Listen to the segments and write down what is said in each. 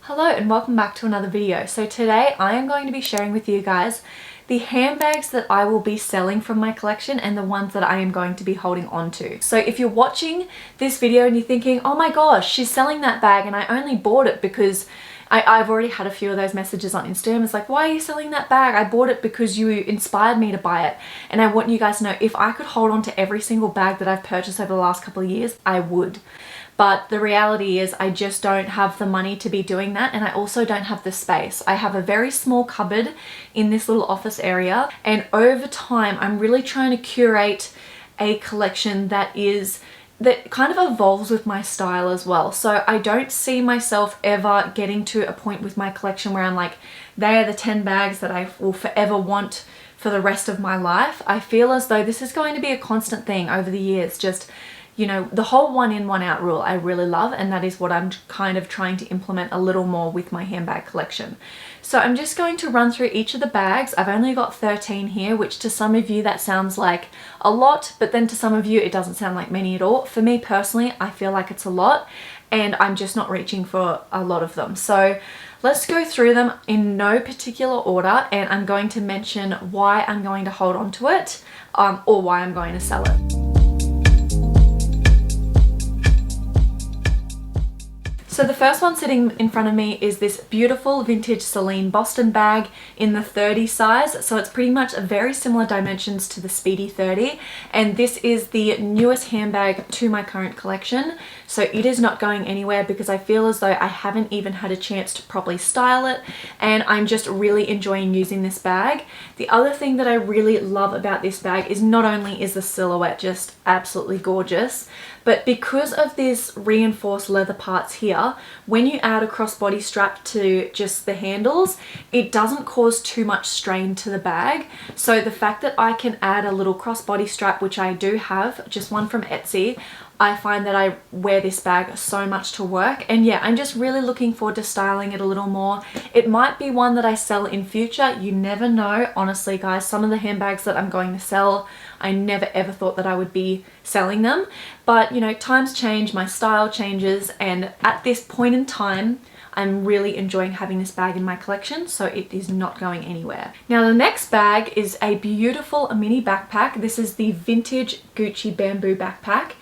Hello and welcome back to another video. So today I am going to be sharing with you guys the handbags that I will be selling from my collection and the ones that I am going to be holding on to. So if you're watching this video and you're thinking, oh my gosh, she's selling that bag and I only bought it because I've already had a few of those messages on Instagram. It's like, why are you selling that bag? I bought it because you inspired me to buy it. And I want you guys to know, if I could hold on to every single bag that I've purchased over the last couple of years, I would. But the reality is I just don't have the money to be doing that, and I also don't have the space. I have a very small cupboard in this little office area, and over time I'm really trying to curate a collection that kind of evolves with my style as well. So I don't see myself ever getting to a point with my collection where I'm like, they are the 10 bags that I will forever want for the rest of my life. I feel as though this is going to be a constant thing over the years. Just, you know, the whole one in, one out rule I really love, and that is what I'm kind of trying to implement a little more with my handbag collection. So I'm just going to run through each of the bags. I've only got 13 here, which to some of you that sounds like a lot, but then to some of you it doesn't sound like many at all. For me personally, I feel like it's a lot, and I'm just not reaching for a lot of them. So let's go through them in no particular order, and I'm going to mention why I'm going to hold on to it or why I'm going to sell it. So the first one sitting in front of me is this beautiful vintage CELINE Boston bag in the 30 size. So it's pretty much a very similar dimensions to the Speedy 30. And this is the newest handbag to my current collection. So it is not going anywhere because I feel as though I haven't even had a chance to properly style it. And I'm just really enjoying using this bag. The other thing that I really love about this bag is not only is the silhouette just absolutely gorgeous, but because of these reinforced leather parts here, when you add a crossbody strap to just the handles, it doesn't cause too much strain to the bag. So the fact that I can add a little crossbody strap, which I do have, just one from Etsy, I find that I wear this bag so much to work. And yeah, I'm just really looking forward to styling it a little more. It might be one that I sell in future. You never know. Honestly, guys, some of the handbags that I'm going to sell, I never ever thought that I would be selling them. But you know, times change, my style changes, and at this point in time, I'm really enjoying having this bag in my collection, so it is not going anywhere. Now the next bag is a beautiful mini backpack. This is the vintage Gucci bamboo backpack,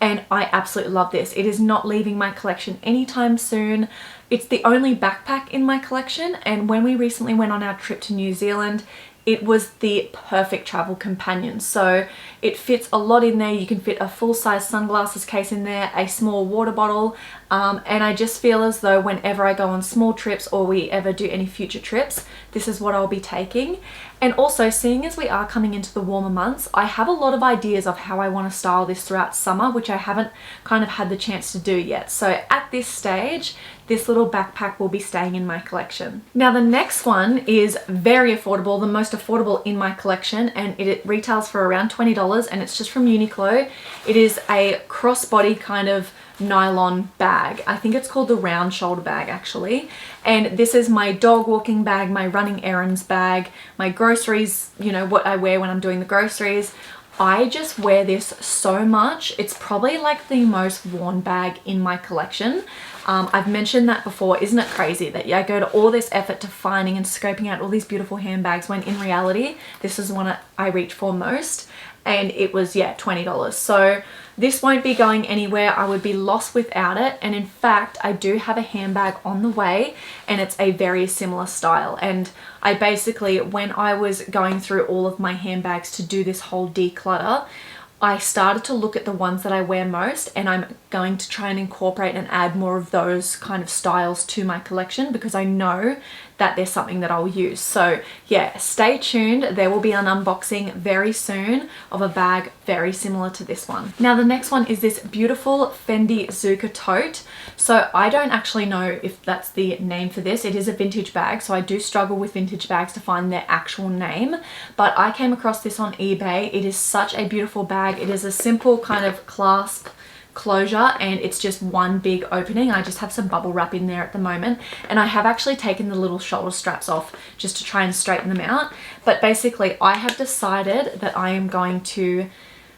and I absolutely love this. It is not leaving my collection anytime soon. It's the only backpack in my collection, and when we recently went on our trip to New Zealand, it was the perfect travel companion. So it fits a lot in there. You can fit a full-size sunglasses case in there, a small water bottle, and I just feel as though whenever I go on small trips or we ever do any future trips, this is what I'll be taking. And also, seeing as we are coming into the warmer months, I have a lot of ideas of how I want to style this throughout summer, which I haven't kind of had the chance to do yet. So at this stage, this little backpack will be staying in my collection. Now the next one is very affordable, the most affordable in my collection, and it retails for around $20, and it's just from UNIQLO. It is a crossbody kind of nylon bag. I think it's called the round shoulder bag actually. And this is my dog walking bag, my running errands bag, my groceries, you know, what I wear when I'm doing the groceries. I just wear this so much. It's probably like the most worn bag in my collection. I've mentioned that before. Isn't it crazy that I go to all this effort to finding and scoping out all these beautiful handbags when in reality, this is the one I reach for most. And it was, yeah, $20. So this won't be going anywhere. I would be lost without it. And in fact, I do have a handbag on the way, and it's a very similar style. And I basically, when I was going through all of my handbags to do this whole declutter, I started to look at the ones that I wear most, and I'm going to try and incorporate and add more of those kind of styles to my collection because I know that there's something that I'll use. So yeah, stay tuned. There will be an unboxing very soon of a bag very similar to this one. Now the next one is this beautiful FENDI ZUCCA tote. So I don't actually know if that's the name for this. It is a vintage bag, so I do struggle with vintage bags to find their actual name, but I came across this on eBay. It is such a beautiful bag. It is a simple kind of clasp closure, and it's just one big opening. I just have some bubble wrap in there at the moment, and I have actually taken the little shoulder straps off just to try and straighten them out. But basically I have decided that I am going to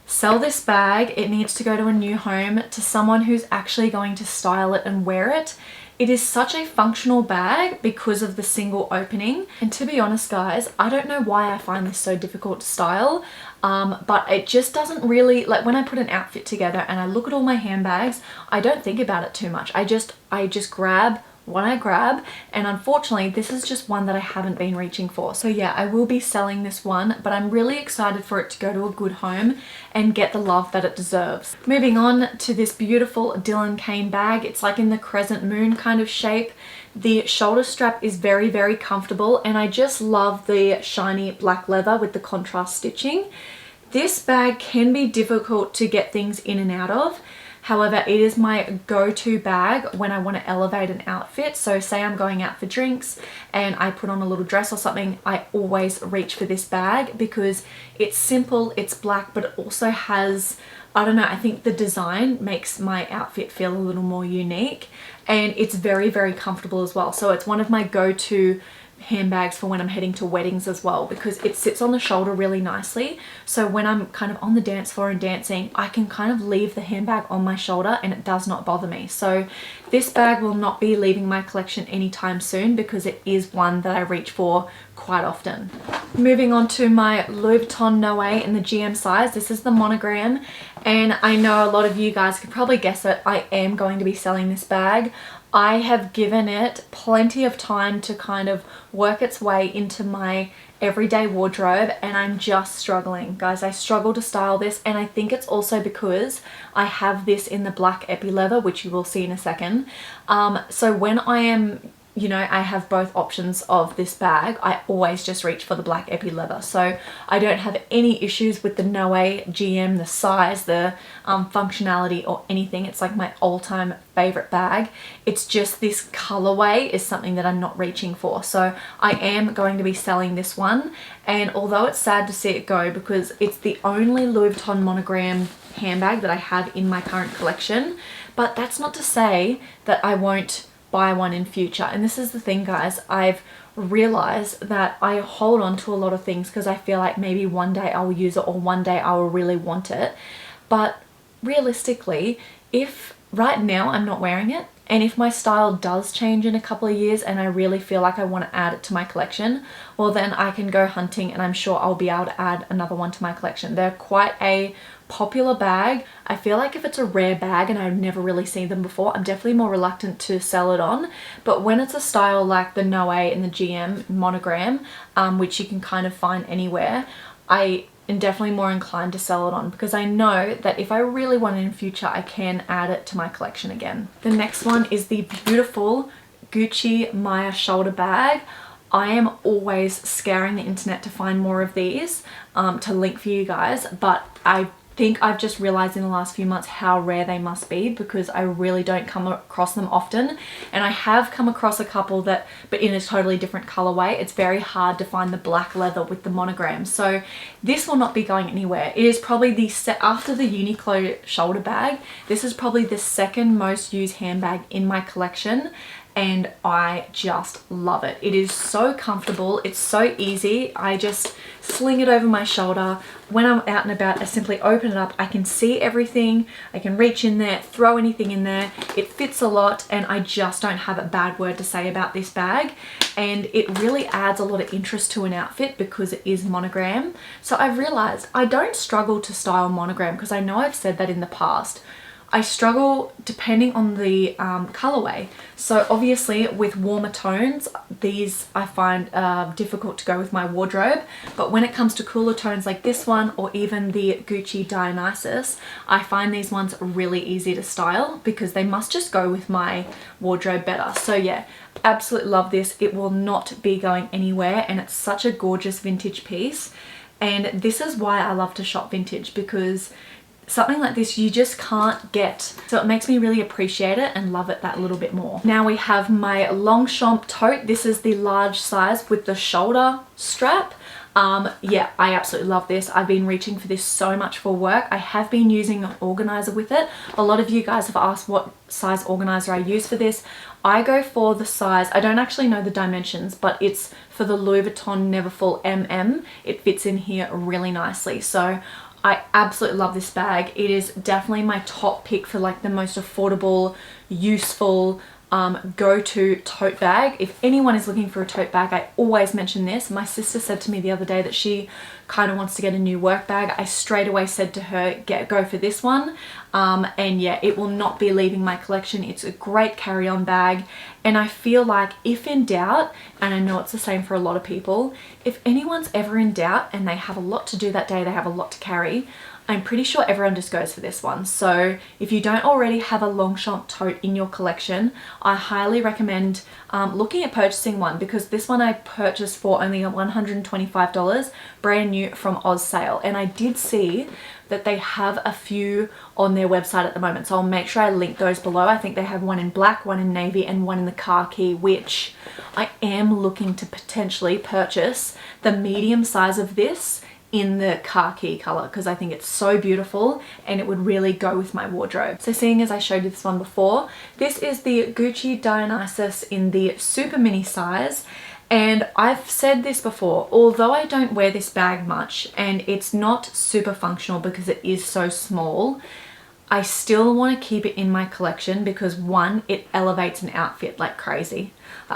sell this bag. It needs to go to a new home, to someone who's actually going to style it and wear it. It is such a functional bag because of the single opening. And to be honest guys, I don't know why I find this so difficult to style, but it just doesn't really, like when I put an outfit together and I look at all my handbags, I don't think about it too much. I just grab what I grab, and unfortunately this is just one that I haven't been reaching for. So yeah, I will be selling this one, but I'm really excited for it to go to a good home and get the love that it deserves. Moving on to this beautiful KAIN bag. It's like in the crescent moon kind of shape. The shoulder strap is very, very comfortable, and I just love the shiny black leather with the contrast stitching. This bag can be difficult to get things in and out of. However, it is my go-to bag when I want to elevate an outfit. So say I'm going out for drinks and I put on a little dress or something, I always reach for this bag because it's simple, it's black, but it also has, I don't know, I think the design makes my outfit feel a little more unique, and it's very, very comfortable as well. So it's one of my go-to handbags for when I'm heading to weddings as well, because it sits on the shoulder really nicely. So when I'm kind of on the dance floor and dancing, I can kind of leave the handbag on my shoulder and it does not bother me. So this bag will not be leaving my collection anytime soon because it is one that I reach for quite often. Moving on to my Louis Vuitton Noe in the GM size. This is the monogram, and I know a lot of you guys could probably guess it. I am going to be selling this bag. I have given it plenty of time to kind of work its way into my everyday wardrobe, and I'm just struggling. Guys, I struggle to style this, and I think it's also because I have this in the black epi leather, which you will see in a second. So when I am, you know, I have both options of this bag, I always just reach for the black epi leather. So I don't have any issues with the Noe GM, the size, the functionality or anything. It's like my all-time favorite bag. It's just this colorway is something that I'm not reaching for. So I am going to be selling this one, and although it's sad to see it go because it's the only Louis Vuitton monogram handbag that I have in my current collection, but that's not to say that I won't buy one in future. And this is the thing, guys, I've realized that I hold on to a lot of things because I feel like maybe one day I will use it or one day I will really want it. But realistically, if right now I'm not wearing it, and if my style does change in a couple of years and I really feel like I want to add it to my collection, well then I can go hunting and I'm sure I'll be able to add another one to my collection. They're quite a popular bag. I feel like if it's a rare bag and I've never really seen them before, I'm definitely more reluctant to sell it on. But when it's a style like the Noe and the GM monogram, which you can kind of find anywhere, I am definitely more inclined to sell it on because I know that if I really want it in future, I can add it to my collection again. The next one is the beautiful Gucci MEIER shoulder bag. I am always scouring the internet to find more of these to link for you guys, but I think I've just realized in the last few months how rare they must be because I really don't come across them often. And I have come across a couple that, but in a totally different colorway. It's very hard to find the black leather with the monogram. So this will not be going anywhere. It is probably the after the UNIQLO shoulder bag, this is probably the second most used handbag in my collection. And I just love it. It is so comfortable. It's so easy. I just sling it over my shoulder. When I'm out and about, I simply open it up. I can see everything. I can reach in there, throw anything in there. It fits a lot, and I just don't have a bad word to say about this bag. And it really adds a lot of interest to an outfit because it is monogram. So I've realized I don't struggle to style monogram because I know I've said that in the past. I struggle depending on the colorway. So obviously with warmer tones, these I find difficult to go with my wardrobe. But when it comes to cooler tones like this one or even the Gucci Dionysus, I find these ones really easy to style because they must just go with my wardrobe better. So yeah, absolutely love this. It will not be going anywhere, and it's such a gorgeous vintage piece. And this is why I love to shop vintage, because something like this you just can't get. So it makes me really appreciate it and love it that little bit more. Now we have my Longchamp tote. This is the large size with the shoulder strap. Yeah, I absolutely love this. I've been reaching for this so much for work. I have been using an organizer with it. A lot of you guys have asked what size organizer I use for this. I go for the size, I don't actually know the dimensions, but it's for the Louis Vuitton Neverfull MM. It fits in here really nicely. So I absolutely love this bag. It is definitely my top pick for like the most affordable, useful go-to tote bag. If anyone is looking for a tote bag, I always mention this. My sister said to me the other day that she kind of wants to get a new work bag. I straight away said to her, go for this one. And yeah, it will not be leaving my collection. It's a great carry-on bag. And I feel like if in doubt, and I know it's the same for a lot of people, if anyone's ever in doubt and they have a lot to do that day, they have a lot to carry, I'm pretty sure everyone just goes for this one. So if you don't already have a Longchamp tote in your collection, I highly recommend looking at purchasing one, because this one I purchased for only $125, brand new from Oz Sale. And I did see that they have a few on their website at the moment, so I'll make sure I link those below. I think they have one in black, one in navy, and one in the khaki, which I am looking to potentially purchase the medium size of this in the khaki color, because I think it's so beautiful and it would really go with my wardrobe. So seeing as I showed you this one before, this is the Gucci Dionysus in the super mini size. And I've said this before, although I don't wear this bag much and it's not super functional because it is so small, I still want to keep it in my collection because one, it elevates an outfit like crazy.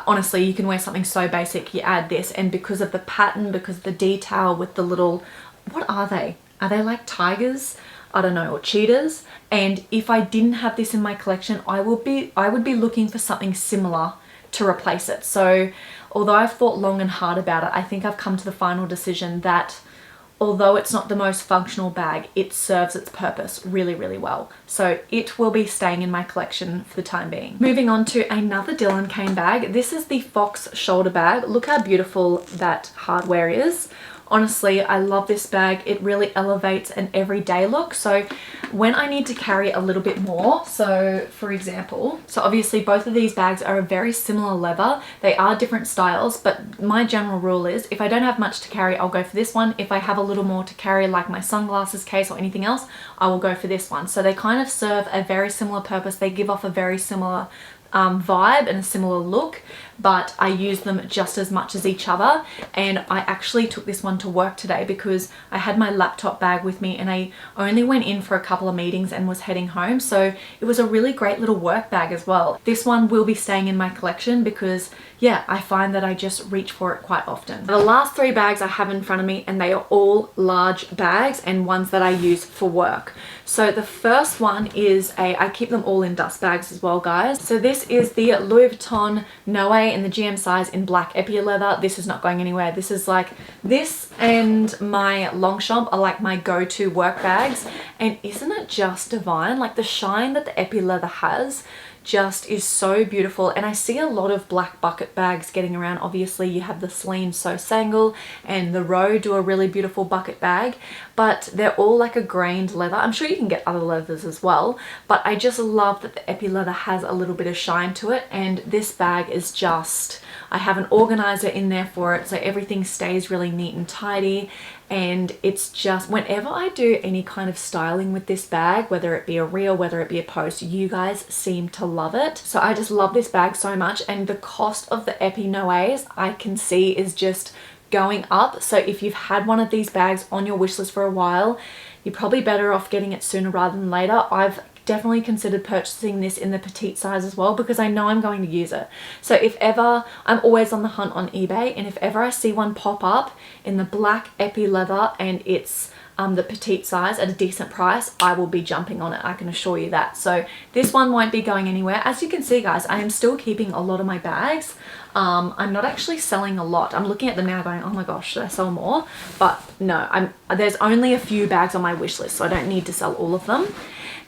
Honestly, you can wear something so basic, you add this, and because of the pattern, because of the detail with the little, what are they? Are they like tigers? I don't know, or cheetahs? And if I didn't have this in my collection, I would be looking for something similar to replace it. So although I've thought long and hard about it, I think I've come to the final decision that although it's not the most functional bag, it serves its purpose really, really well. So it will be staying in my collection for the time being. Moving on to another Dylan Kane bag. This is the Fox shoulder bag. Look how beautiful that hardware is. Honestly, I love this bag. It really elevates an everyday look. So when I need to carry a little bit more, so for example, so obviously both of these bags are a very similar leather. They are different styles, but my general rule is if I don't have much to carry, I'll go for this one. If I have a little more to carry, like my sunglasses case or anything else, I will go for this one. So they kind of serve a very similar purpose. They give off a very similar vibe and a similar look, but I use them just as much as each other. And I actually took this one to work today because I had my laptop bag with me and I only went in for a couple of meetings and was heading home, so it was a really great little work bag as well. This one will be staying in my collection because yeah, I find that I just reach for it quite often. The last three bags I have in front of me, and they are all large bags and ones that I use for work. So the first one is I keep them all in dust bags as well, guys. So this is the Louis Vuitton Noe in the GM size in black epia leather. This is not going anywhere. This is like, this and my Longchamp are like my go-to work bags. And isn't it just divine? Like the shine that the epia leather has just is so beautiful. And I see a lot of black bucket bags getting around. Obviously you have the SLING So Sangle and the RHEA do a really beautiful bucket bag, but they're all like a grained leather. I'm sure you can get other leathers as well, but I just love that the epi leather has a little bit of shine to it. And this bag is just, I have an organizer in there for it, so everything stays really neat and tidy. And it's just, whenever I do any kind of styling with this bag, whether it be a reel, whether it be a post, you guys seem to love it. So I just love this bag so much, and the cost of the Epi Noes I can see is just going up. So if you've had one of these bags on your wish list for a while, you're probably better off getting it sooner rather than later. I've definitely considered purchasing this in the petite size as well because I know I'm going to use it. So if ever, I'm always on the hunt on eBay, and if ever I see one pop up in the black epi leather and it's the petite size at a decent price, I will be jumping on it, I can assure you that. So this one won't be going anywhere. As you can see, guys, I am still keeping a lot of my bags. I'm not actually selling a lot. I'm looking at them now going, oh my gosh, should I sell more? But no, there's only a few bags on my wish list, so I don't need to sell all of them.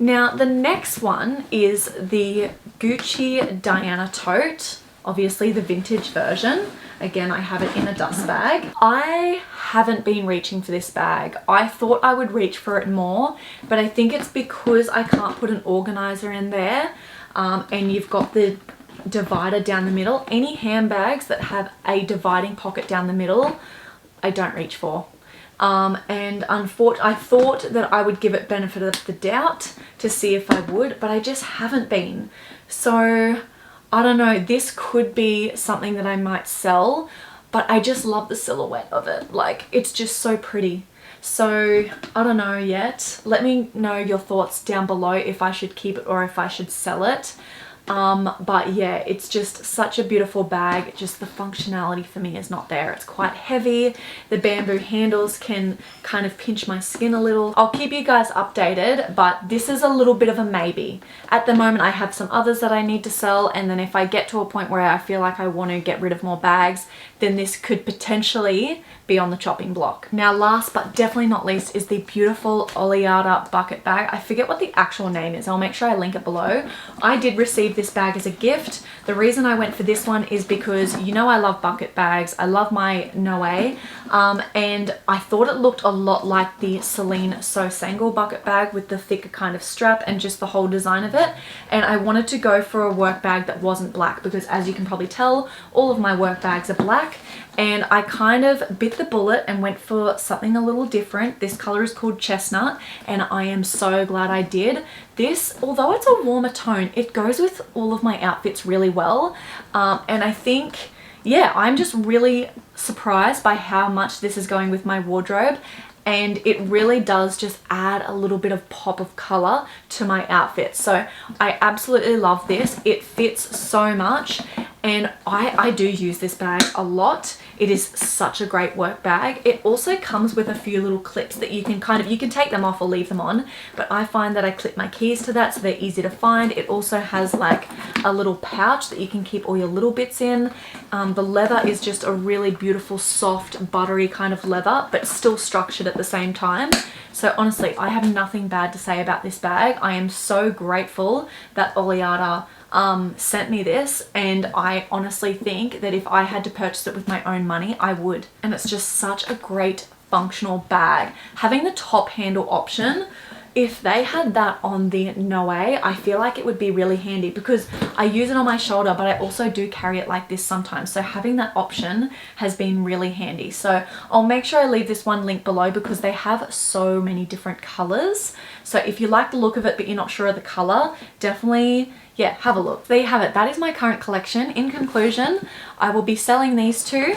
Now, the next one is the Gucci Diana tote, obviously the vintage version. Again, I have it in a dust bag. I haven't been reaching for this bag. I thought I would reach for it more, but I think it's because I can't put an organizer in there, and you've got the divider down the middle. Any handbags that have a dividing pocket down the middle, I don't reach for. And unfortunately, I thought that I would give it benefit of the doubt to see if I would, but I just haven't been. So I don't know, this could be something that I might sell, but I just love the silhouette of it. Like, it's just so pretty. So I don't know yet. Let me know your thoughts down below if I should keep it or if I should sell it. But yeah, it's just such a beautiful bag. Just the functionality for me is not there. It's quite heavy. The bamboo handles can kind of pinch my skin a little. I'll keep you guys updated, but this is a little bit of a maybe. At the moment, I have some others that I need to sell, and then if I get to a point where I feel like I want to get rid of more bags, then this could potentially be on the chopping block. Now, last but definitely not least is the beautiful OLEADA bucket bag. I forget what the actual name is. I'll make sure I link it below. I did receive this bag as a gift. The reason I went for this one is because, you know, I love bucket bags. I love my Noe, and I thought it looked a lot like the CELINE So Sangle bucket bag with the thicker kind of strap and just the whole design of it. And I wanted to go for a work bag that wasn't black because, as you can probably tell, all of my work bags are black. And I kind of bit the bullet and went for something a little different. This color is called Chestnut, and I am so glad I did. This, although it's a warmer tone, it goes with all of my outfits really well. And I think, yeah, I'm just really surprised by how much this is going with my wardrobe. And it really does just add a little bit of pop of color to my outfit. So I absolutely love this. It fits so much, and I do use this bag a lot. It is such a great work bag. It also comes with a few little clips that you can you can take them off or leave them on, but I find that I clip my keys to that so they're easy to find. It also has like a little pouch that you can keep all your little bits in. The leather is just a really beautiful, soft, buttery kind of leather, but still structured at the same time. So honestly, I have nothing bad to say about this bag. I am so grateful that OLEADA sent me this, and I honestly think that if I had to purchase it with my own money, I would. And it's just such a great functional bag. Having the top handle option, if they had that on the Noe, I feel like it would be really handy because I use it on my shoulder, but I also do carry it like this sometimes. So having that option has been really handy. So I'll make sure I leave this one link below because they have so many different colors. So if you like the look of it, but you're not sure of the color, definitely, yeah, have a look. There you have it. That is my current collection. In conclusion, I will be selling these two.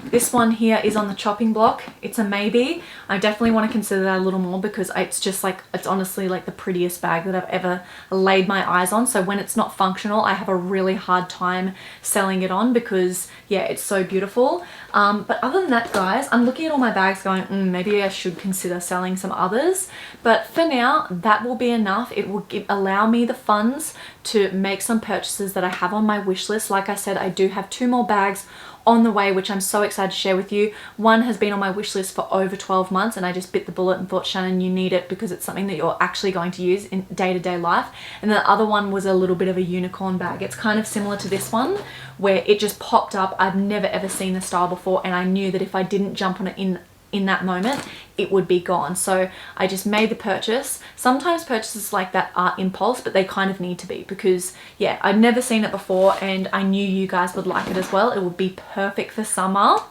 This one here is on the chopping block. It's a maybe. I definitely want to consider that a little more because it's just like, it's honestly like the prettiest bag that I've ever laid my eyes on. So when it's not functional, I have a really hard time selling it on because, yeah, it's so beautiful. But other than that, guys, I'm looking at all my bags going, maybe I should consider selling some others. But for now, that will be enough. It will allow me the funds to make some purchases that I have on my wish list. Like I said, I do have 2 more bags on the way, which I'm so excited to share with you. One has been on my wish list for over 12 months, and I just bit the bullet and thought, Shannon, you need it because it's something that you're actually going to use in day-to-day life. And the other one was a little bit of a unicorn bag. It's kind of similar to this one where it just popped up. I've never ever seen the style before, and I knew that if I didn't jump on it in that moment, it would be gone. So I just made the purchase. Sometimes purchases like that are impulse, but they kind of need to be because, yeah, I've never seen it before and I knew you guys would like it as well. It would be perfect for summer. A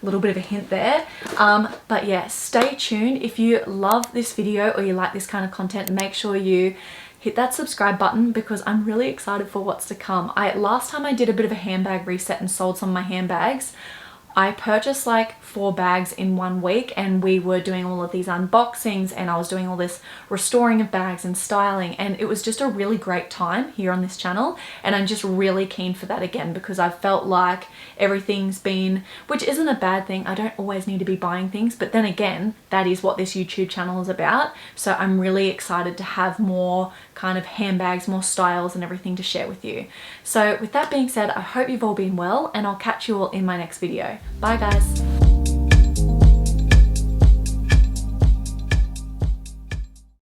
little bit of a hint there. But yeah, stay tuned. If you love this video or you like this kind of content, make sure you hit that subscribe button because I'm really excited for what's to come. Last time I did a bit of a handbag reset and sold some of my handbags, I purchased like 4 bags in 1 week, and we were doing all of these unboxings and I was doing all this restoring of bags and styling, and it was just a really great time here on this channel, and I'm just really keen for that again because I felt like everything's been, which isn't a bad thing. I don't always need to be buying things, but then again, that is what this YouTube channel is about. So I'm really excited to have more kind of handbags, more styles and everything to share with you. So with that being said, I hope you've all been well, and I'll catch you all in my next video. Bye guys.